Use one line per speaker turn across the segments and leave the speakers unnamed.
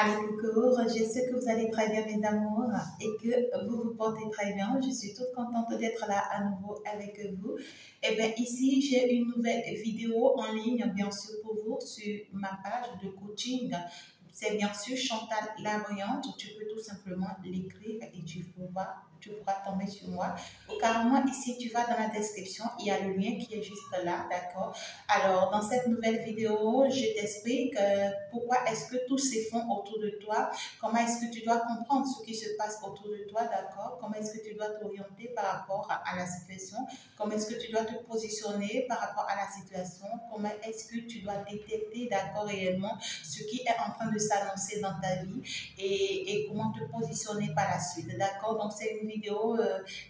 Allez, coucou, je sais que vous allez très bien, mes amours, et que vous vous portez très bien. Je suis toute contente d'être là à nouveau avec vous. Et bien, ici, j'ai une nouvelle vidéo en ligne, bien sûr, pour vous, sur ma page de coaching. C'est bien sûr Chantal la voyante. Tu peux tout simplement l'écrire et tu pourras tomber sur moi. Ou carrément, ici, tu vas dans la description, il y a le lien qui est juste là, d'accord? Alors, dans cette nouvelle vidéo, je t'explique pourquoi est-ce que tout s'effondre autour de toi, comment est-ce que tu dois comprendre ce qui se passe autour de toi, d'accord? Comment est-ce que tu dois t'orienter par rapport à la situation, comment est-ce que tu dois te positionner par rapport à la situation, comment est-ce que tu dois détecter, d'accord, réellement ce qui est en train de s'annoncer dans ta vie et comment te positionner par la suite, d'accord? Donc, c'est une vidéo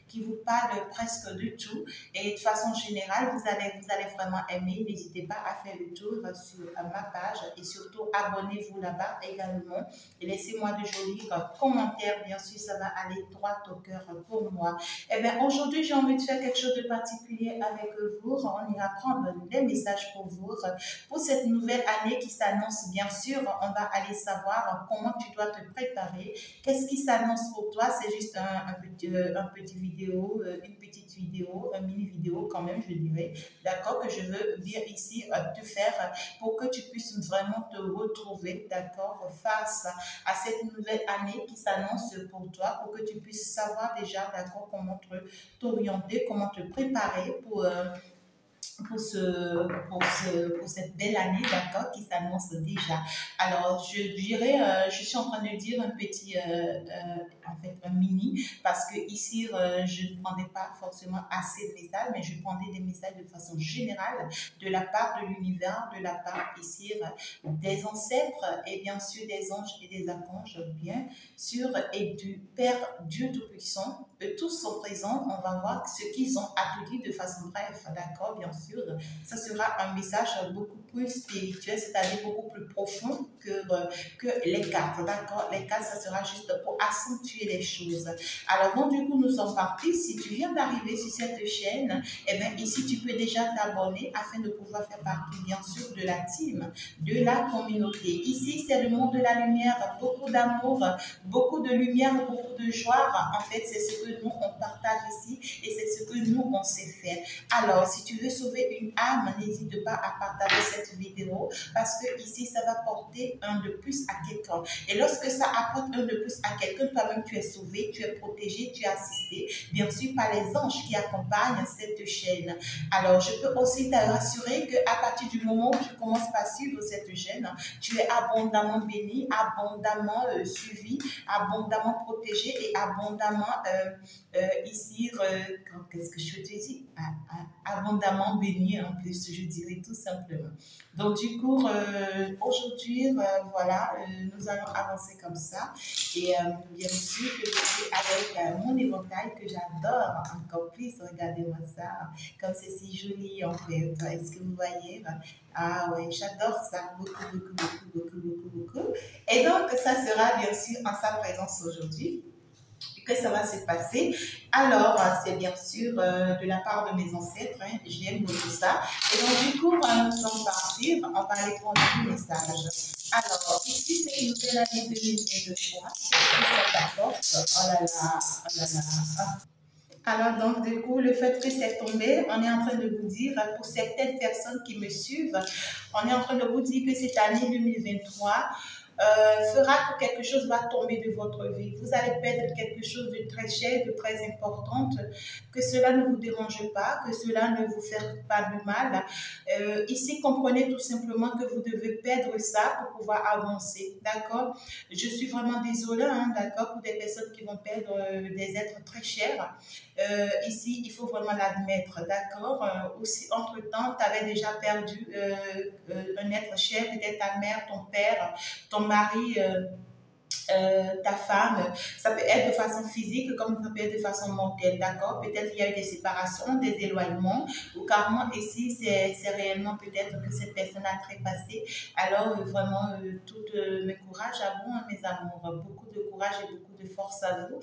qui vous parle presque de tout et de façon générale, vous allez vraiment aimer. N'hésitez pas à faire le tour sur ma page et surtout abonnez-vous là-bas également. Et laissez-moi de jolis commentaires. Bien sûr, ça va aller droit au cœur pour moi. Eh bien, aujourd'hui, j'ai envie de faire quelque chose de particulier avec vous. On ira prendre des messages pour vous. Pour cette nouvelle année qui s'annonce, bien sûr, on va aller savoir comment tu dois te préparer. Qu'est-ce qui s'annonce pour toi? C'est juste une petite vidéo, une mini vidéo quand même, je dirais, d'accord, que je veux bien ici te faire pour que tu puisses vraiment te retrouver, d'accord, face à cette nouvelle année qui s'annonce pour toi, pour que tu puisses savoir déjà, d'accord, comment t'orienter, comment te préparer pour cette belle année, d'accord, qui s'annonce déjà. Alors, je dirais, je suis en train de dire un petit, en fait, un mini, parce que ici, je ne prendais pas forcément assez de messages, mais je prendais des messages de façon générale, de la part de l'univers, de la part ici des ancêtres, et bien sûr des anges et des archanges, bien sûr, et du Père Dieu Tout-Puissant. Eux tous sont présents, on va voir ce qu'ils ont à te dire de façon brève, d'accord, bien sûr. Ça sera un message beaucoup plus spirituel, c'est-à-dire beaucoup plus profond que les cartes, d'accord? Les cartes, ça sera juste pour accentuer les choses. Alors, donc, du coup, nous sommes partis. Si tu viens d'arriver sur cette chaîne, eh bien, ici, tu peux déjà t'abonner afin de pouvoir faire partie, bien sûr, de la team, de la communauté. Ici, c'est le monde de la lumière, beaucoup d'amour, beaucoup de lumière, beaucoup de joie. En fait, c'est ce que nous, on partage ici et c'est ce que nous, on sait faire. Alors, si tu veux sauver une âme, n'hésite pas à partager cette vidéo parce que ici, ça va porter un de plus à quelqu'un. Et lorsque ça apporte un de plus à quelqu'un, toi-même, tu es sauvé, tu es protégé, tu es assisté, bien sûr, par les anges qui accompagnent cette chaîne. Alors, je peux aussi te rassurer qu'à partir du moment où tu commences par suivre cette chaîne, tu es abondamment béni, abondamment suivi, abondamment protégé et abondamment ici, qu'est-ce que je veux te dire? Abondamment béni en plus, je dirais tout simplement. Donc du coup, aujourd'hui, voilà, nous allons avancer comme ça. Et bien sûr que je suis avec mon éventail que j'adore encore plus. Regardez-moi ça, comme c'est si joli en fait. Est-ce que vous voyez? Ah ouais, j'adore ça, beaucoup. Et donc, ça sera bien sûr en sa présence aujourd'hui que ça va se passer. Alors, c'est bien sûr de la part de mes ancêtres, hein, j'aime beaucoup ça. Et donc, du coup, nous sommes partis, on va aller prendre un message. Alors, ici, c'est une nouvelle année 2023. Ça t'apporte. Oh là là, oh là là. Alors, donc, du coup, le fait que c'est tombé, on est en train de vous dire, pour certaines personnes qui me suivent, on est en train de vous dire que cette année 2023 fera que quelque chose va tomber de votre vie. Vous allez perdre quelque chose de très cher, de très important, que cela ne vous dérange pas, que cela ne vous fait pas de mal. Ici, comprenez tout simplement que vous devez perdre ça pour pouvoir avancer, d'accord? Je suis vraiment désolée, hein, d'accord, pour des personnes qui vont perdre des êtres très chers. Ici, il faut vraiment l'admettre, d'accord? Aussi, entre-temps, tu avais déjà perdu un être cher, peut-être ta mère, ton père, ton mari, ta femme. Ça peut être de façon physique comme ça peut être de façon mentale, d'accord? Peut-être il y a eu des séparations, des éloignements, ou carrément ici, c'est réellement peut-être que cette personne a trépassé. Alors, vraiment, tout mes courages à vous, hein, mes amours. Beaucoup de courage et beaucoup de force à vous.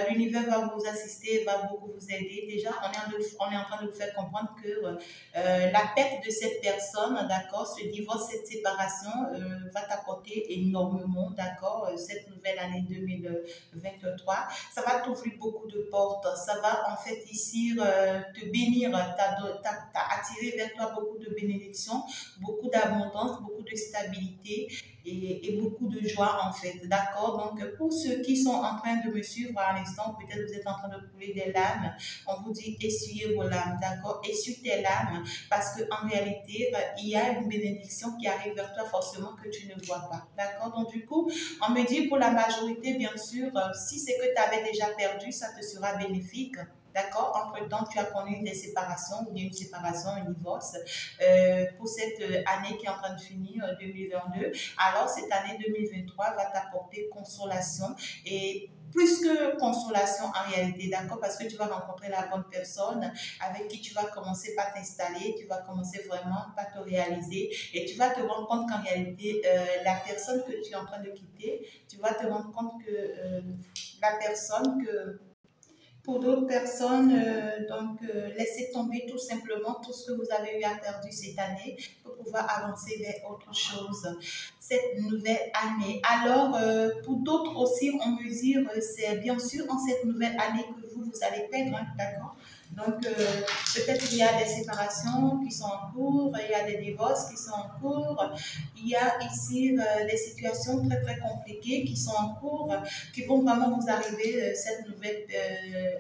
L'univers va vous assister, va beaucoup vous aider. Déjà, on est en train de vous faire comprendre que la perte de cette personne, d'accord, ce divorce, cette séparation va t'apporter énormément, d'accord, cette nouvelle année 2023. Ça va t'ouvrir beaucoup de portes. Ça va en fait ici te bénir, attirer vers toi beaucoup de bénédictions, beaucoup d'abondance, beaucoup de stabilité et beaucoup de joie en fait, d'accord? Donc pour ceux qui sont en train de me suivre à l'instant, peut-être vous êtes en train de couler des larmes, on vous dit essuyez vos larmes, d'accord? Essuie tes larmes parce qu'en réalité, il y a une bénédiction qui arrive vers toi forcément que tu ne vois pas, d'accord? Donc du coup, on me dit pour la majorité, bien sûr, si c'est que tu avais déjà perdu, ça te sera bénéfique. D'accord? Entre-temps, tu as connu des séparations ou bien une séparation, un divorce pour cette année qui est en train de finir, 2022. Alors, cette année 2023 va t'apporter consolation et plus que consolation en réalité, d'accord? Parce que tu vas rencontrer la bonne personne avec qui tu vas commencer par t'installer, tu vas commencer vraiment par te réaliser et tu vas te rendre compte qu'en réalité, la personne que tu es en train de quitter, tu vas te rendre compte que la personne que pour d'autres personnes, laissez tomber tout simplement tout ce que vous avez eu à perdre cette année pour pouvoir avancer vers autre chose, cette nouvelle année. Alors, pour d'autres aussi, on me dit, c'est bien sûr en cette nouvelle année que vous allez perdre, hein, d'accord? Donc, peut-être qu'il y a des séparations qui sont en cours, il y a des divorces qui sont en cours, il y a ici des situations très très compliquées qui sont en cours, qui vont vraiment vous arriver cette nouvelle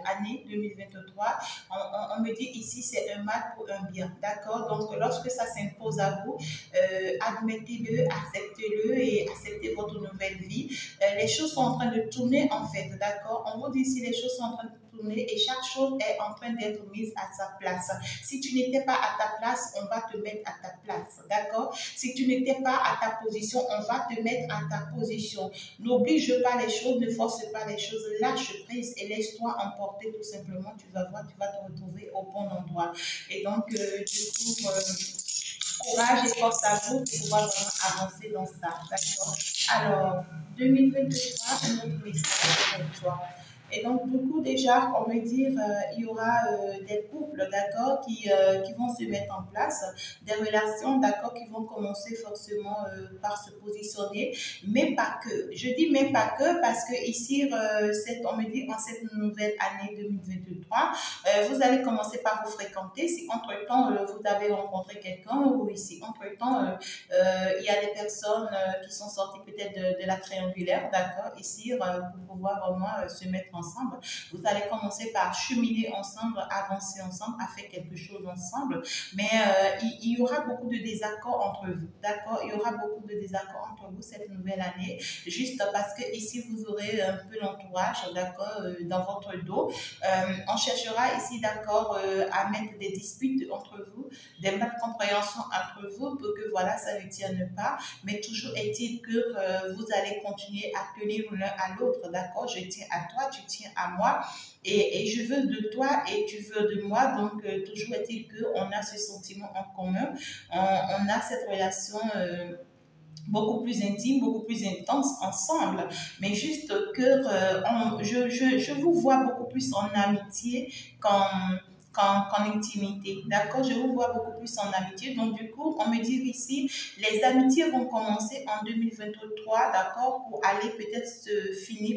année 2023. On me dit ici, c'est un mal pour un bien, d'accord? Donc, lorsque ça s'impose à vous, admettez-le, acceptez-le et acceptez votre nouvelle vie. Les choses sont en train de tourner en fait, d'accord? On vous dit ici, les choses sont en train de tourner et chaque chose est en train d'être mise à sa place. Si tu n'étais pas à ta place, on va te mettre à ta place, d'accord? Si tu n'étais pas à ta position, on va te mettre à ta position. N'oblige pas les choses, ne force pas les choses, lâche prise et laisse-toi emporter tout simplement. Tu vas voir, tu vas te retrouver au bon endroit. Et donc, du coup, courage et force à vous pour pouvoir vraiment avancer dans ça, d'accord? Alors, 2023, un autre message pour toi. Et donc, du coup, déjà, on me dit il y aura des couples, d'accord, qui vont se mettre en place, des relations, d'accord, qui vont commencer forcément par se positionner, mais pas que. Je dis mais pas que parce que ici, on me dit en cette nouvelle année 2023, vous allez commencer par vous fréquenter. Si entre-temps, vous avez rencontré quelqu'un ou ici, entre-temps, il y a des personnes qui sont sorties peut-être de la triangulaire, d'accord, ici, pour pouvoir vraiment se mettre ensemble. Vous allez commencer par cheminer ensemble, avancer ensemble, à faire quelque chose ensemble, mais il y aura beaucoup de désaccords entre vous, d'accord? Il y aura beaucoup de désaccords entre vous cette nouvelle année, juste parce que ici, vous aurez un peu l'entourage, d'accord, dans votre dos. On cherchera ici, d'accord, à mettre des disputes entre vous, des malcompréhensions entre vous pour que voilà, ça ne tienne pas. Mais toujours est-il que vous allez continuer à tenir l'un à l'autre, d'accord? Je tiens à toi, tu tiens à moi. Et je veux de toi et tu veux de moi. Donc, toujours est-il qu'on a ce sentiment en commun. On a cette relation beaucoup plus intime, beaucoup plus intense ensemble. Mais juste que je vous vois beaucoup plus en amitié qu'en intimité. D'accord? Je vous vois beaucoup plus en amitié. Donc, du coup, on me dit ici, les amitiés vont commencer en 2023, d'accord? Pour aller peut-être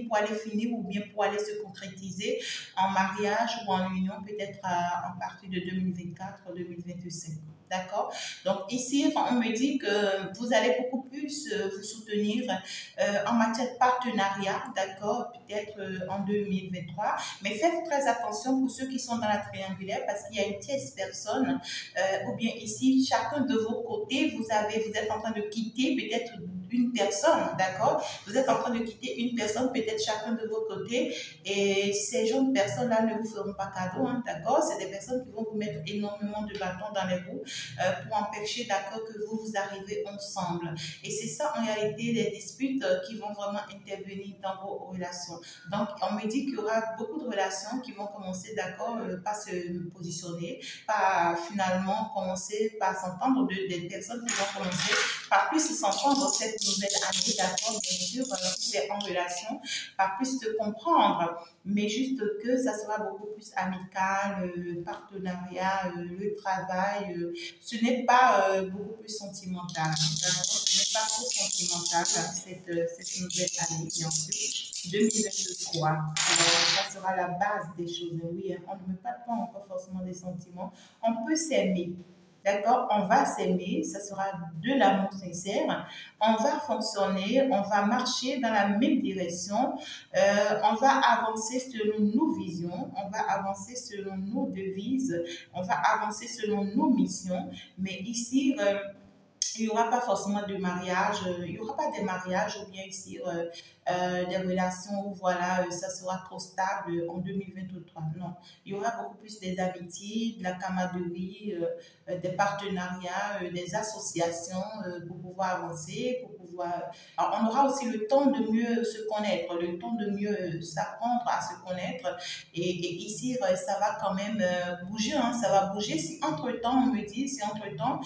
pour aller finir ou bien pour aller se concrétiser en mariage ou en union, peut-être en partir de 2024-2025. D'accord? Donc ici, on me dit que vous allez beaucoup plus vous soutenir en matière de partenariat, d'accord, peut-être en 2023. Mais faites très attention pour ceux qui sont dans la triangulaire parce qu'il y a une tierce personne ou bien ici, chacun de vos côtés, vous êtes en train de quitter peut-être une personne, d'accord? Vous êtes en train de quitter une personne, peut-être chacun de vos côtés, et ces jeunes personnes-là ne vous feront pas cadeau, hein, d'accord? C'est des personnes qui vont vous mettre énormément de bâtons dans les roues. pour empêcher, d'accord, que vous arrivez ensemble. Et c'est ça, en réalité, les disputes qui vont vraiment intervenir dans vos relations. Donc, on me dit qu'il y aura beaucoup de relations qui vont commencer, d'accord, par se positionner, par finalement commencer par s'entendre, des personnes qui vont commencer par plus s'entendre cette nouvelle année, d'accord, bien sûr, si c'est en relation, par plus se comprendre, mais juste que ça sera beaucoup plus amical, partenariat, le travail, ce n'est pas beaucoup plus sentimental, d'accord, ce n'est pas trop sentimental, cette nouvelle année, bien sûr. 2023. Alors, ça sera la base des choses. Oui, hein, on ne met pas encore forcément des sentiments. On peut s'aimer. D'accord? On va s'aimer, ça sera de l'amour sincère. On va fonctionner, on va marcher dans la même direction. On va avancer selon nos visions, on va avancer selon nos devises, on va avancer selon nos missions. Mais ici, il n'y aura pas forcément de mariage, il n'y aura pas de mariage ou bien ici des relations où voilà, ça sera trop stable en 2023. Non, il y aura beaucoup plus des amitiés, de la camaraderie, des partenariats, des associations pour pouvoir avancer, pour pouvoir... Alors, on aura aussi le temps de mieux se connaître, le temps de mieux s'apprendre à se connaître. Et ici, ça va quand même bouger, hein, ça va bouger. Si entre-temps, on me dit, si entre-temps,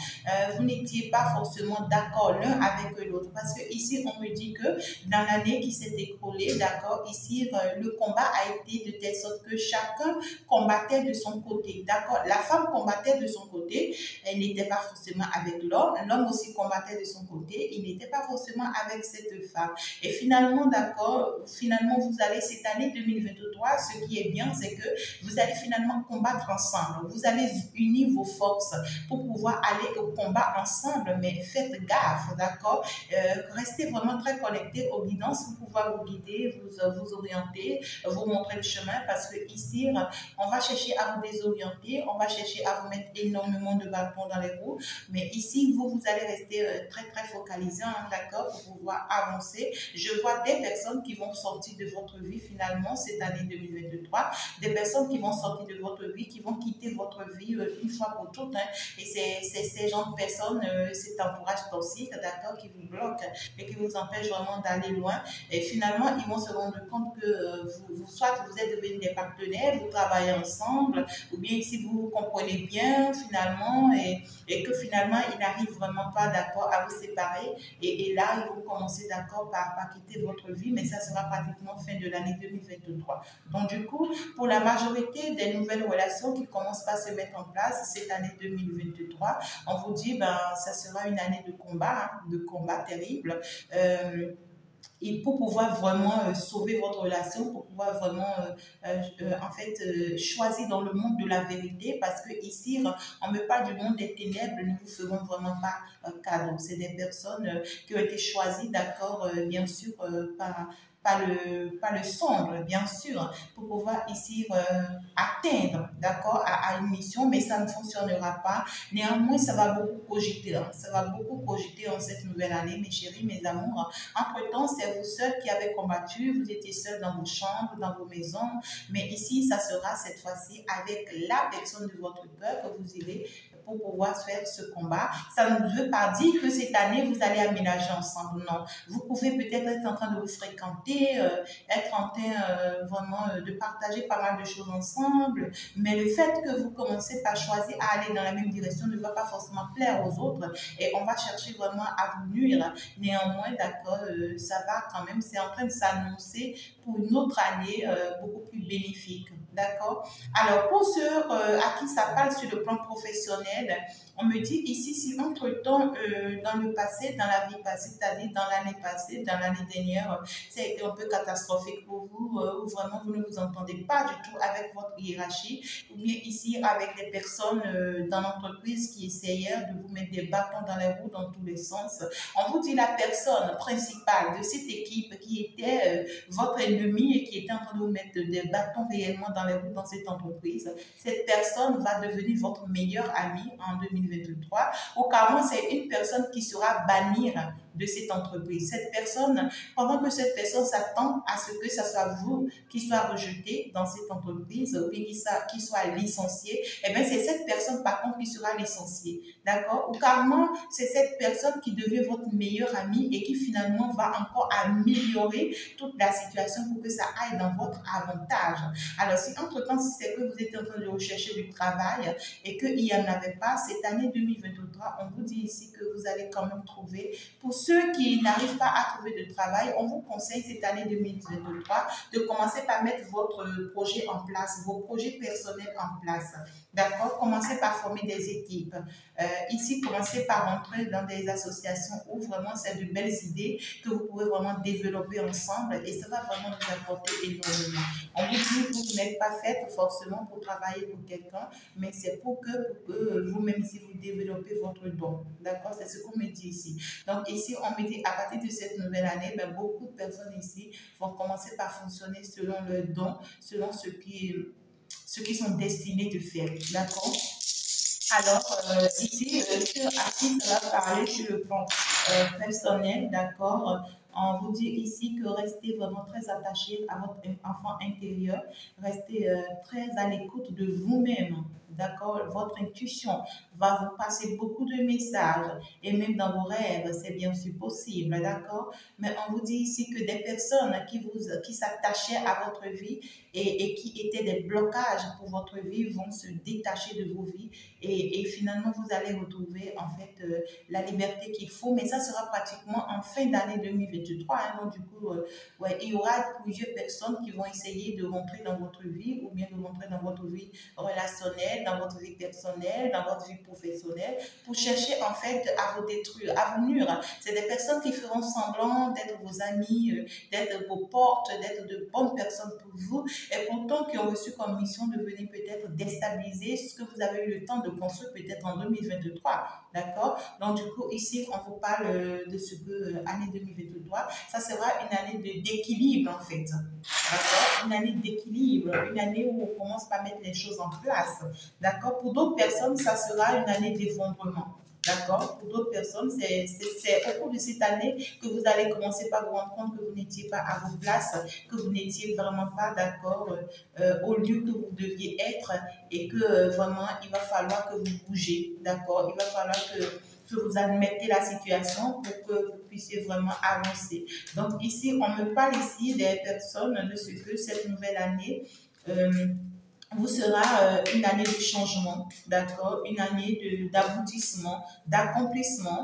vous n'étiez pas forcément d'accord l'un avec l'autre. Parce que ici, on me dit que dans l'année qui s'est écoulée, d'accord, ici, le combat a été de telle sorte que chacun combattait de son côté, d'accord. La femme combattait de son côté, elle n'était pas forcément avec l'homme. L'homme aussi combattait de son côté, il n'était pas forcément avec cette femme. Et finalement, d'accord, finalement, vous allez cette année 2023, ce qui est bien, c'est que vous allez finalement combattre ensemble. Vous allez unir vos forces pour pouvoir aller au combat ensemble, mais faites gaffe, d'accord? Restez vraiment très connectés aux guidances pour pouvoir vous guider, vous orienter, vous montrer le chemin, parce que ici, on va chercher à vous désorienter, on va chercher à vous mettre énormément de bâtons dans les roues, mais ici, vous allez rester très, très focalisé, hein, d'accord, pour pouvoir avancer. Je vois des personnes qui vont sortir de votre vie finalement cette année 2023, des personnes qui vont sortir de votre vie, qui vont quitter votre vie une fois pour toutes, hein, et c'est ces gens de personnes, cet entourage toxique, d'accord, qui vous bloque et qui vous empêche vraiment d'aller loin. Et finalement, ils vont se rendre compte que soit vous êtes devenus des partenaires, vous travaillez ensemble, ou bien si vous vous comprenez bien finalement, et que finalement, ils n'arrivent vraiment pas d'accord à vous séparer. Et là, ils vont commencer d'accord par quitter votre vie, mais ça sera pratiquement fin de l'année 2023. Donc du coup, pour la majorité des nouvelles relations qui commencent à se mettre en place cette année 2023, on vous dit, ben, ça sera une année de combat terrible. Et pour pouvoir vraiment sauver votre relation, pour pouvoir vraiment en fait choisir dans le monde de la vérité, parce que ici on me parle du monde des ténèbres, nous vous ferons vraiment pas cadeau. C'est des personnes qui ont été choisies, d'accord, bien sûr pas le sombre, bien sûr, pour pouvoir ici atteindre, d'accord, à une mission, mais ça ne fonctionnera pas. Néanmoins, ça va beaucoup cogiter, hein. Ça va beaucoup cogiter en cette nouvelle année, mes chéris, mes amours. Entre-temps, c'est vous seuls qui avez combattu, vous étiez seuls dans vos chambres, dans vos maisons, mais ici, ça sera cette fois-ci avec la personne de votre cœur que vous irez pour pouvoir faire ce combat. Ça ne veut pas dire que cette année, vous allez aménager ensemble, non. Vous pouvez peut-être être en train de vous fréquenter, être en train vraiment de partager pas mal de choses ensemble, mais le fait que vous commencez par choisir à aller dans la même direction ne va pas forcément plaire aux autres, et on va chercher vraiment à vous nuire. Néanmoins, d'accord, ça va quand même, c'est en train de s'annoncer pour une autre année beaucoup plus bénéfique, d'accord. Alors, pour ceux à qui ça parle sur le plan professionnel, on me dit ici, si entre-temps, dans le passé, dans la vie passée, c'est-à-dire dans l'année passée, dans l'année dernière, ça a été un peu catastrophique pour vous, où vraiment vous ne vous entendez pas du tout avec votre hiérarchie, ou bien ici avec des personnes dans l'entreprise qui essayaient de vous mettre des bâtons dans les roues dans tous les sens. On vous dit la personne principale de cette équipe qui était votre ennemi et qui était en train de vous mettre des bâtons réellement dans les roues dans cette entreprise. Cette personne va devenir votre meilleur ami en 2023. Au carrément, c'est une personne qui sera bannie de cette entreprise. Cette personne, pendant que cette personne s'attend à ce que ce soit vous qui soit rejeté dans cette entreprise ou bien qui soit licencié, eh bien c'est cette personne par contre qui sera licenciée. D'accord? Ou carrément, c'est cette personne qui devient votre meilleure amie et qui finalement va encore améliorer toute la situation pour que ça aille dans votre avantage. Alors, si entre-temps, si c'est que vous êtes en train de rechercher du travail et qu'il n'y en avait pas, cette année 2023, on vous dit ici que vous allez quand même trouver. Pour ceux qui n'arrivent pas à trouver de travail, on vous conseille cette année 2023 de commencer par mettre votre projet en place, vos projets personnels en place. D'accord? Commencez par former des équipes. Ici, commencez par rentrer dans des associations où vraiment c'est de belles idées que vous pouvez vraiment développer ensemble et ça va vraiment vous apporter énormément. On vous dit que vous n'êtes pas faite forcément pour travailler pour quelqu'un, mais c'est pour que vous-même ici vous développez votre don. D'accord? C'est ce qu'on me dit ici. Donc ici, on me dit à partir de cette nouvelle année, ben, beaucoup de personnes ici vont commencer par fonctionner selon leurs dons, selon ce qui sont destinés de faire. D'accord? Alors, ici, à qui ça va parler sur le plan personnel, d'accord? On vous dit ici que restez vraiment très attaché à votre enfant intérieur, restez très à l'écoute de vous-même, d'accord? Votre intuition va vous passer beaucoup de messages et même dans vos rêves, c'est bien sûr possible, d'accord? Mais on vous dit ici que des personnes qui s'attachaient à votre vie et qui étaient des blocages pour votre vie vont se détacher de vos vies et finalement vous allez retrouver en fait la liberté qu'il faut, mais ça sera pratiquement en fin d'année 2023. Hein, donc du coup, ouais, il y aura plusieurs personnes qui vont essayer de rentrer dans votre vie ou bien de rentrer dans votre vie relationnelle, dans votre vie personnelle, dans votre vie professionnelle, pour chercher en fait à vous détruire, à vous nuire. C'est des personnes qui feront semblant d'être vos amis, d'être vos portes, d'être de bonnes personnes pour vous, et pourtant qui ont reçu comme mission de venir peut-être déstabiliser ce que vous avez eu le temps de construire peut-être en 2023. D'accord? Donc, du coup, ici, on vous parle de ce que année 2023, ça sera une année d'équilibre, en fait. D'accord? Une année d'équilibre, une année où on commence par mettre les choses en place. D'accord? Pour d'autres personnes, ça sera une année d'effondrement. D'accord? Pour d'autres personnes, c'est au cours de cette année que vous allez commencer par vous rendre compte que vous n'étiez pas à vos places, que vous n'étiez vraiment pas d'accord au lieu que vous deviez être et que vraiment, il va falloir que vous bougez. D'accord? Il va falloir que vous admettez la situation pour que vous puissiez vraiment avancer. Donc ici, on me parle ici des personnes de ce que cette nouvelle année vous sera une année de changement, d'accord, une année d'aboutissement, d'accomplissement,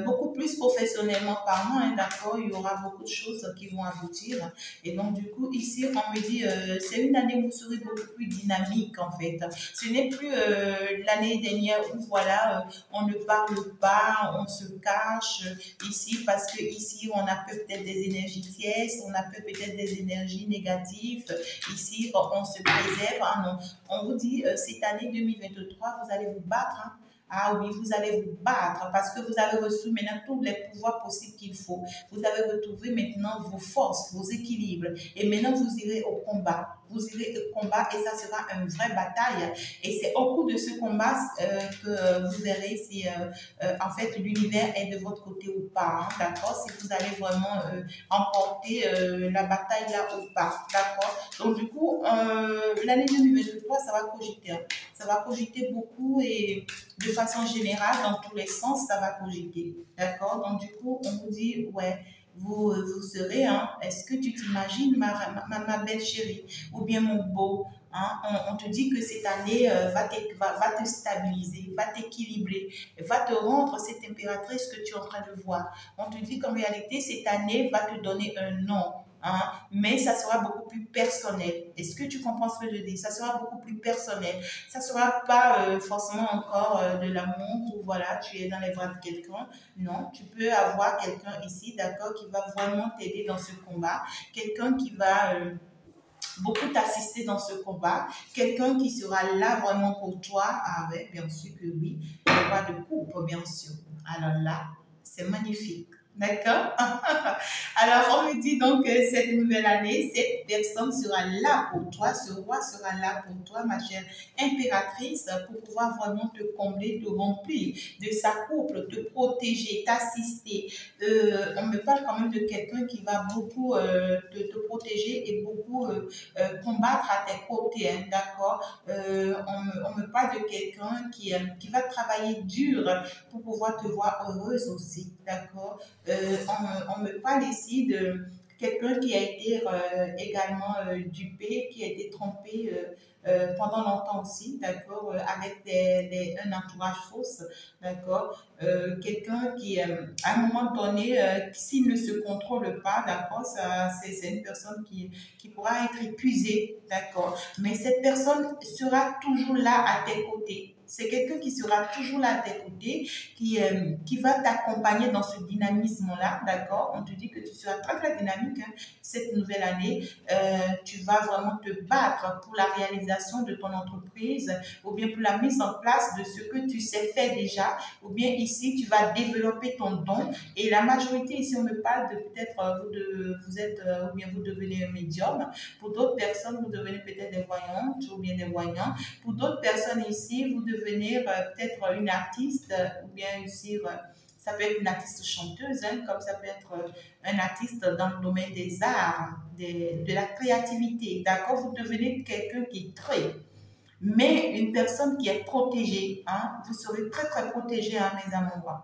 beaucoup plus professionnellement parlant, hein, d'accord, il y aura beaucoup de choses qui vont aboutir. Et donc, du coup, ici, on me dit, c'est une année où vous serez beaucoup plus dynamique, en fait. Ce n'est plus l'année dernière où, voilà, on ne parle pas, on se cache ici, parce que ici, on a peut-être des énergies pièces, on a peut-être des énergies négatives. Ici, on se préserve. Ah non, on vous dit, cette année 2023, vous allez vous battre. Hein. Ah oui, vous allez vous battre parce que vous avez reçu maintenant tous les pouvoirs possibles qu'il faut. Vous avez retrouvé maintenant vos forces, vos équilibres. Et maintenant, vous irez au combat. Vous irez au combat et ça sera une vraie bataille. Et c'est au cours de ce combat que vous verrez si en fait l'univers est de votre côté ou pas. Hein, d'accord? Si vous allez vraiment emporter la bataille là ou pas. D'accord? Donc du coup, l'année 2023, ça va cogiter. Hein. Ça va cogiter beaucoup et de façon générale, dans tous les sens, ça va cogiter. D'accord? Donc, du coup, on vous dit, ouais, vous serez, hein, est-ce que tu t'imagines, ma belle chérie, ou bien mon beau, hein, on te dit que cette année va te stabiliser, va t'équilibrer, va te rendre cette impératrice que tu es en train de voir. On te dit qu'en réalité, cette année va te donner un nom. Hein, mais ça sera beaucoup plus personnel. Est-ce que tu comprends ce que je dis? Ça sera beaucoup plus personnel. Ça ne sera pas forcément encore de l'amour où voilà, tu es dans les bras de quelqu'un. Non, tu peux avoir quelqu'un ici, d'accord, qui va vraiment t'aider dans ce combat. Quelqu'un qui va beaucoup t'assister dans ce combat. Quelqu'un qui sera là vraiment pour toi. Ah ouais, bien sûr que oui. Le roi de coupe, bien sûr. Alors là, c'est magnifique. D'accord? Alors, on me dit donc que cette nouvelle année, cette personne sera là pour toi, ce roi sera là pour toi, ma chère impératrice, pour pouvoir vraiment te combler, te remplir de sa couple, te protéger, t'assister. On me parle quand même de quelqu'un qui va beaucoup te protéger et beaucoup combattre à tes côtés, hein, d'accord? On me parle de quelqu'un qui va travailler dur pour pouvoir te voir heureuse aussi, d'accord? On me parle ici de quelqu'un qui a été également dupé, qui a été trompé pendant longtemps aussi, d'accord, avec un entourage fausse, d'accord. Quelqu'un qui, à un moment donné, s'il ne se contrôle pas, d'accord, c'est une personne qui pourra être épuisée, d'accord. Mais cette personne sera toujours là à tes côtés. C'est quelqu'un qui sera toujours là à tes côtés, qui va t'accompagner dans ce dynamisme-là, d'accord? On te dit que tu seras très, très dynamique hein, cette nouvelle année. Tu vas vraiment te battre pour la réalisation de ton entreprise ou bien pour la mise en place de ce que tu sais faire déjà ou bien ici, tu vas développer ton don. Et la majorité ici, on me parle de peut-être vous êtes ou bien vous devenez un médium. Pour d'autres personnes, vous devenez peut-être des voyantes ou bien des voyants. Pour d'autres personnes ici, vous devenez peut-être une artiste ou bien ici, ça peut être une artiste chanteuse, hein, comme ça peut être un artiste dans le domaine des arts, de la créativité. D'accord? Vous devenez quelqu'un qui crée. Mais une personne qui est protégée, hein, vous serez très très protégé, hein, mes amours.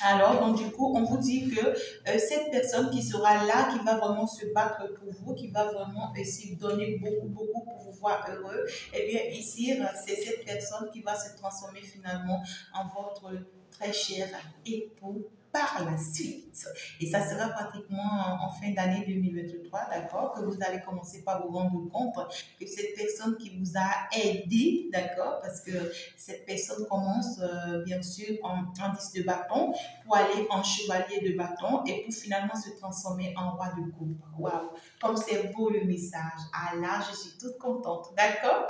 Alors, donc du coup, on vous dit que cette personne qui sera là, qui va vraiment se battre pour vous, qui va vraiment essayer de donner beaucoup, beaucoup pour vous voir heureux, eh bien ici, c'est cette personne qui va se transformer finalement en votre très cher époux par la suite. Et ça sera pratiquement en fin d'année 2023, d'accord, que vous allez commencer par vous rendre compte que cette personne qui vous a aidé, d'accord, parce que cette personne commence bien sûr en 10 de bâton, pour aller en chevalier de bâton et pour finalement se transformer en roi de coupe. Waouh! Comme c'est beau le message. Ah là, je suis toute contente, d'accord?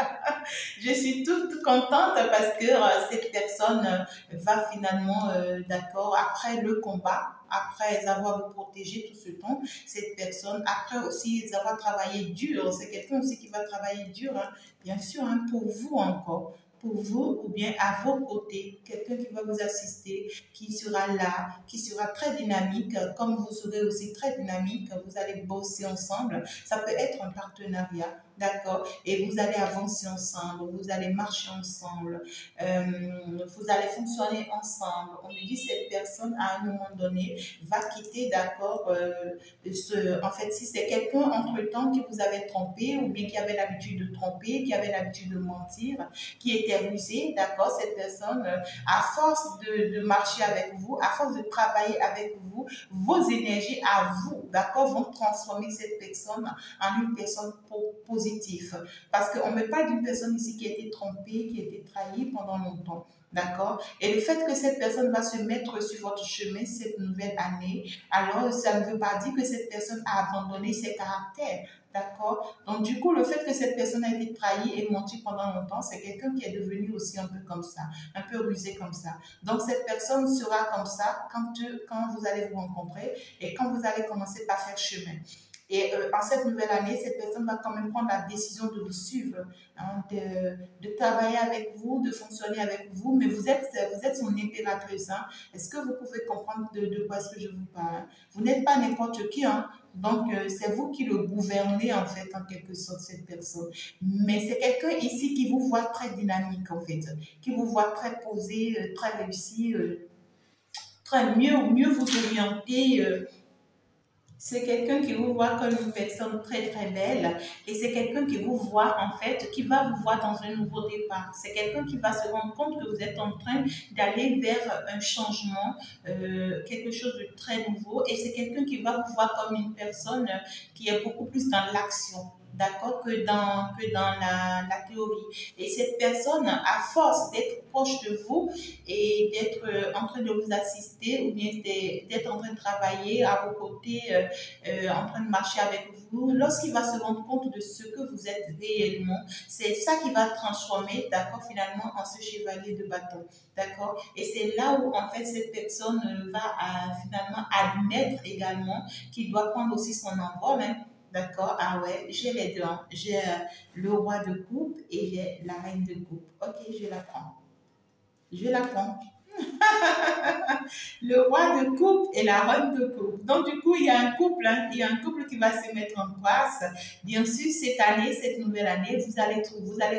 Je suis toute contente parce que cette personne va finalement, d'accord, après le combat, après avoir protégé tout ce temps, cette personne, après aussi avoir travaillé dur, c'est quelqu'un aussi qui va travailler dur, hein, bien sûr, hein, pour vous encore, pour vous ou bien à vos côtés, quelqu'un qui va vous assister, qui sera là, qui sera très dynamique, comme vous serez aussi très dynamique, vous allez bosser ensemble. Ça peut être un partenariat, d'accord? Et vous allez avancer ensemble, vous allez marcher ensemble, vous allez fonctionner ensemble. On me dit cette personne, à un moment donné, va quitter, d'accord, en fait, si c'est quelqu'un entre-temps qui vous avait trompé ou bien qui avait l'habitude de tromper, qui avait l'habitude de mentir, qui était rusé, d'accord, cette personne, à force de marcher avec vous, à force de travailler avec vous, vos énergies à vous, d'accord, vont transformer cette personne en une personne positive. Parce qu'on ne met pas d'une personne ici qui a été trompée, qui a été trahie pendant longtemps. D'accord? Et le fait que cette personne va se mettre sur votre chemin cette nouvelle année, alors ça ne veut pas dire que cette personne a abandonné ses caractères. D'accord? Donc, du coup, le fait que cette personne a été trahie et menti pendant longtemps, c'est quelqu'un qui est devenu aussi un peu comme ça, un peu rusé comme ça. Donc, cette personne sera comme ça quand vous allez vous rencontrer et quand vous allez commencer par faire chemin. Et en cette nouvelle année, cette personne va quand même prendre la décision de vous suivre, hein, de travailler avec vous, de fonctionner avec vous, mais vous êtes son impératrice. Hein. Est-ce que vous pouvez comprendre de quoi est-ce que je vous parle? Vous n'êtes pas n'importe qui, hein. Donc c'est vous qui le gouvernez en fait, en quelque sorte, cette personne. Mais c'est quelqu'un ici qui vous voit très dynamique en fait, qui vous voit très posé, très réussi, très mieux vous orienter. C'est quelqu'un qui vous voit comme une personne très très belle et c'est quelqu'un qui vous voit en fait, qui va vous voir dans un nouveau départ. C'est quelqu'un qui va se rendre compte que vous êtes en train d'aller vers un changement, quelque chose de très nouveau et c'est quelqu'un qui va vous voir comme une personne qui est beaucoup plus dans l'action. d'accord, que dans la théorie. Et cette personne, à force d'être proche de vous et d'être en train de vous assister ou bien d'être en train de travailler à vos côtés, en train de marcher avec vous, lorsqu'il va se rendre compte de ce que vous êtes réellement, c'est ça qui va transformer, d'accord, finalement, en ce chevalier de bâton, d'accord. Et c'est là où, en fait, cette personne va finalement admettre également qu'il doit prendre aussi son envol, hein. D'accord, ah ouais, j'ai les deux, hein. J'ai le roi de coupe et j'ai la reine de coupe. Ok, je la prends. Je la prends. Le roi de coupe et la reine de coupe. Donc, du coup, il y a un couple, hein, il y a un couple qui va se mettre en place. Bien sûr, cette année, cette nouvelle année, vous allez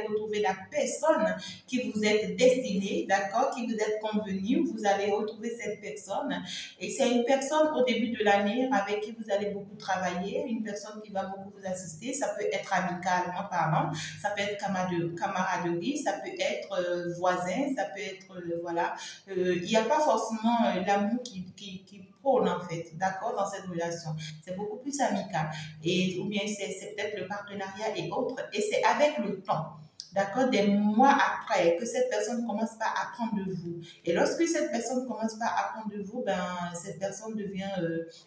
retrouver la personne qui vous est destinée, d'accord, qui vous est convenue. Vous allez retrouver cette personne. Et c'est une personne au début de l'année avec qui vous allez beaucoup travailler, une personne qui va beaucoup vous assister. Ça peut être amicalement parlant, ça peut être camaraderie, ça peut être voisin, ça peut être, voilà, il n'y a pas forcément l'amour qui prône en fait, d'accord, dans cette relation. C'est beaucoup plus amical. Et, ou bien c'est peut-être le partenariat et autres. Et c'est avec le temps, d'accord, des mois après, que cette personne commence pas à apprendre de vous. Et lorsque cette personne commence pas à apprendre de vous, ben, cette personne devient,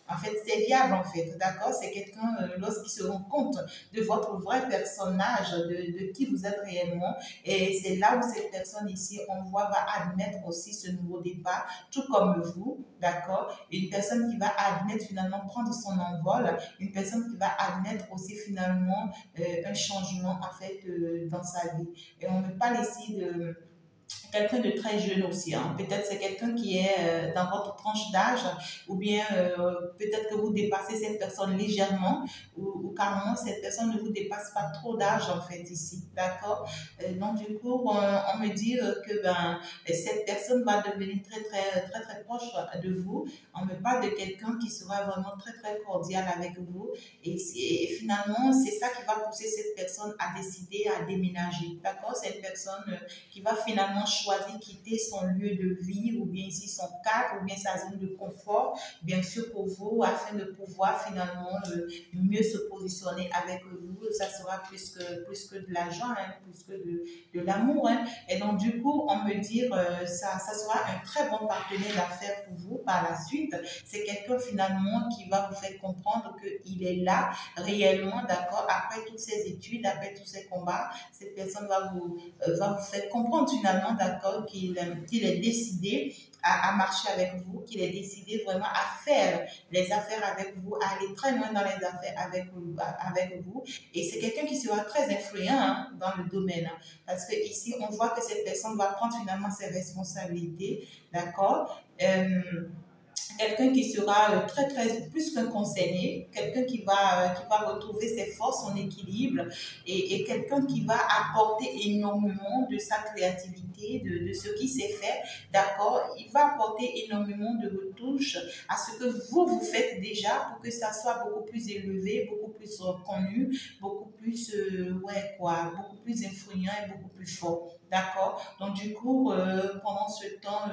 en fait, serviable, en fait, d'accord. C'est quelqu'un, lorsqu'il se rend compte de votre vrai personnage, de qui vous êtes réellement. Et c'est là où cette personne ici, on voit, va admettre aussi ce nouveau départ, tout comme vous, d'accord. Une personne qui va admettre finalement prendre son envol, une personne qui va admettre aussi finalement un changement, en fait, dans sa vie. Et on me parle ici de quelqu'un de très jeune aussi, hein. Peut-être c'est quelqu'un qui est dans votre tranche d'âge ou bien peut-être que vous dépassez cette personne légèrement ou carrément cette personne ne vous dépasse pas trop d'âge en fait ici, d'accord. Donc du coup, on me dit que ben, cette personne va devenir très proche de vous. On me parle de quelqu'un qui sera vraiment très cordial avec vous et finalement, c'est ça qui va pousser cette personne à décider à déménager, d'accord. C'est une personne qui va finalement choisir quitter son lieu de vie ou bien ici son cadre ou bien sa zone de confort, bien sûr pour vous, afin de pouvoir finalement mieux se positionner avec vous. Ça sera plus que de l'argent, hein, plus que de l'amour. Hein. Et donc du coup, on me dit ça sera un très bon partenaire d'affaires pour vous par la suite. C'est quelqu'un finalement qui va vous faire comprendre qu'il est là réellement, d'accord, après toutes ces études, après tous ces combats, cette personne va vous faire comprendre finalement, d'accord, qu'il est décidé à marcher avec vous, qu'il est décidé vraiment à faire les affaires avec vous, à aller très loin dans les affaires avec vous. Et c'est quelqu'un qui sera très influent hein, dans le domaine. Hein, parce que ici, on voit que cette personne va prendre finalement ses responsabilités, d'accord. Quelqu'un qui sera très plus qu'un conseiller, quelqu'un qui va retrouver ses forces, son équilibre et quelqu'un qui va apporter énormément de sa créativité, de ce qui s'est fait, d'accord. Il va apporter énormément de retouches à ce que vous faites déjà pour que ça soit beaucoup plus élevé, beaucoup plus reconnu, beaucoup plus, ouais quoi, beaucoup plus influent et beaucoup plus fort, d'accord. Donc du coup, pendant ce temps,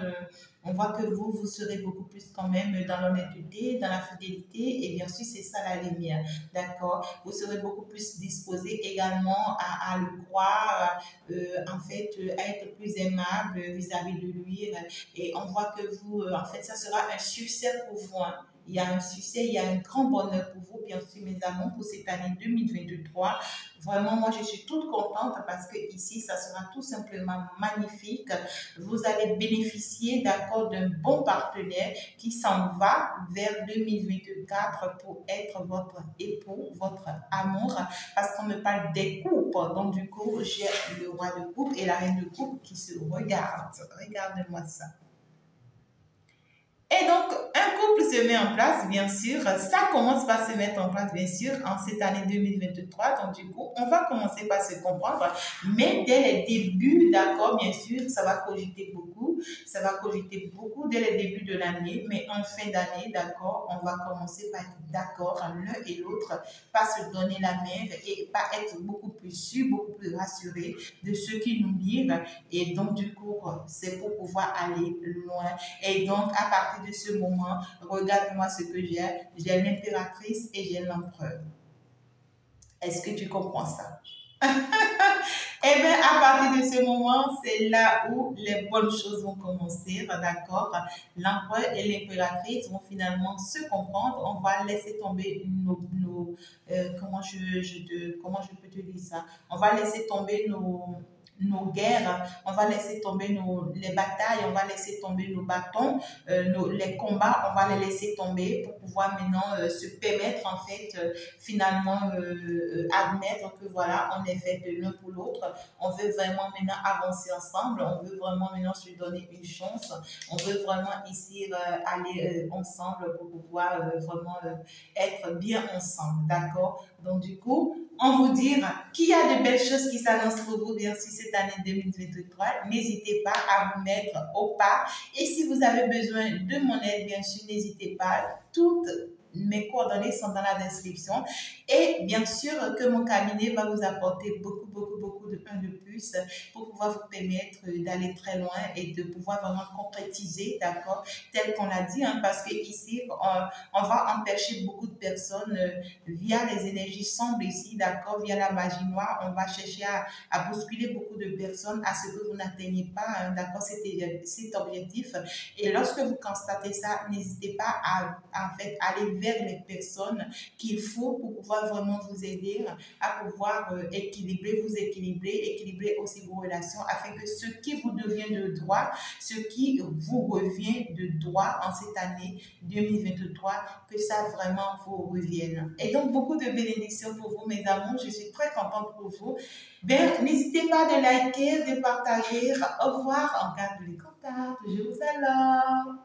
on voit que vous serez beaucoup plus quand même dans l'honnêteté, dans la fidélité, et bien sûr, c'est ça la lumière, d'accord? Vous serez beaucoup plus disposé également à le croire, en fait, à être plus aimable vis-à-vis de lui, et on voit que vous, en fait, ça sera un succès pour vous, hein. Il y a un succès, il y a un grand bonheur pour vous, bien sûr, mes amours, pour cette année 2023. Vraiment, moi, je suis toute contente parce que ici, ça sera tout simplement magnifique. Vous allez bénéficier d'accord d'un bon partenaire qui s'en va vers 2024 pour être votre époux, votre amour, parce qu'on me parle des coupes. Donc, du coup, j'ai le roi de coupe et la reine de coupe qui se regardent. Regardez-moi ça. Et donc, un couple se met en place, bien sûr. Ça commence par se mettre en place, bien sûr, en cette année 2023. Donc, du coup, on va commencer par se comprendre. Mais dès les débuts, d'accord, bien sûr, ça va cogiter beaucoup. Ça va cogiter beaucoup dès les débuts de l'année. Mais en fin d'année, d'accord, on va commencer par être d'accord l'un et l'autre, pas se donner la main et pas être beaucoup plus sûr, beaucoup plus rassuré de ce qui nous livre. Et donc, du coup, c'est pour pouvoir aller loin. Et donc, à partir de ce moment, regarde-moi ce que j'ai. J'ai l'impératrice et j'ai l'empereur. Est-ce que tu comprends ça? Eh bien, à partir de ce moment, c'est là où les bonnes choses vont commencer, d'accord? L'empereur et l'impératrice vont finalement se comprendre. On va laisser tomber comment je peux te dire ça? On va laisser tomber nos guerres, on va laisser tomber les batailles, on va laisser tomber nos bâtons, les combats, on va les laisser tomber pour pouvoir maintenant se permettre en fait finalement admettre que voilà, on est fait de l'un pour l'autre. On veut vraiment maintenant avancer ensemble, on veut vraiment maintenant se donner une chance, on veut vraiment ici aller ensemble pour pouvoir vraiment être bien ensemble, d'accord? Donc du coup, on vous dit qu'il y a de belles choses qui s'annoncent pour vous, bien sûr, cette année 2023. N'hésitez pas à vous mettre au pas. Et si vous avez besoin de mon aide, bien sûr, n'hésitez pas. Toutes mes coordonnées sont dans la description. Et bien sûr que mon cabinet va vous apporter beaucoup, beaucoup, beaucoup de points de plus pour pouvoir vous permettre d'aller très loin et de pouvoir vraiment concrétiser, d'accord, tel qu'on l'a dit, hein, parce que ici, on va empêcher beaucoup de personnes via les énergies sombres ici, d'accord, via la magie noire, on va chercher à bousculer beaucoup de personnes à ce que vous n'atteignez pas, hein, d'accord, cet objectif. Et lorsque vous constatez ça, n'hésitez pas à en fait aller vers les personnes qu'il faut pour pouvoir vraiment vous aider à pouvoir équilibrer aussi vos relations afin que ce qui vous devient de droit, ce qui vous revient de droit en cette année 2023, que ça vraiment vous revienne. Et donc, beaucoup de bénédictions pour vous, mes amours. Je suis très contente pour vous. Ben, n'hésitez pas de liker, de partager. Au revoir. On garde les contacts. Je vous adore.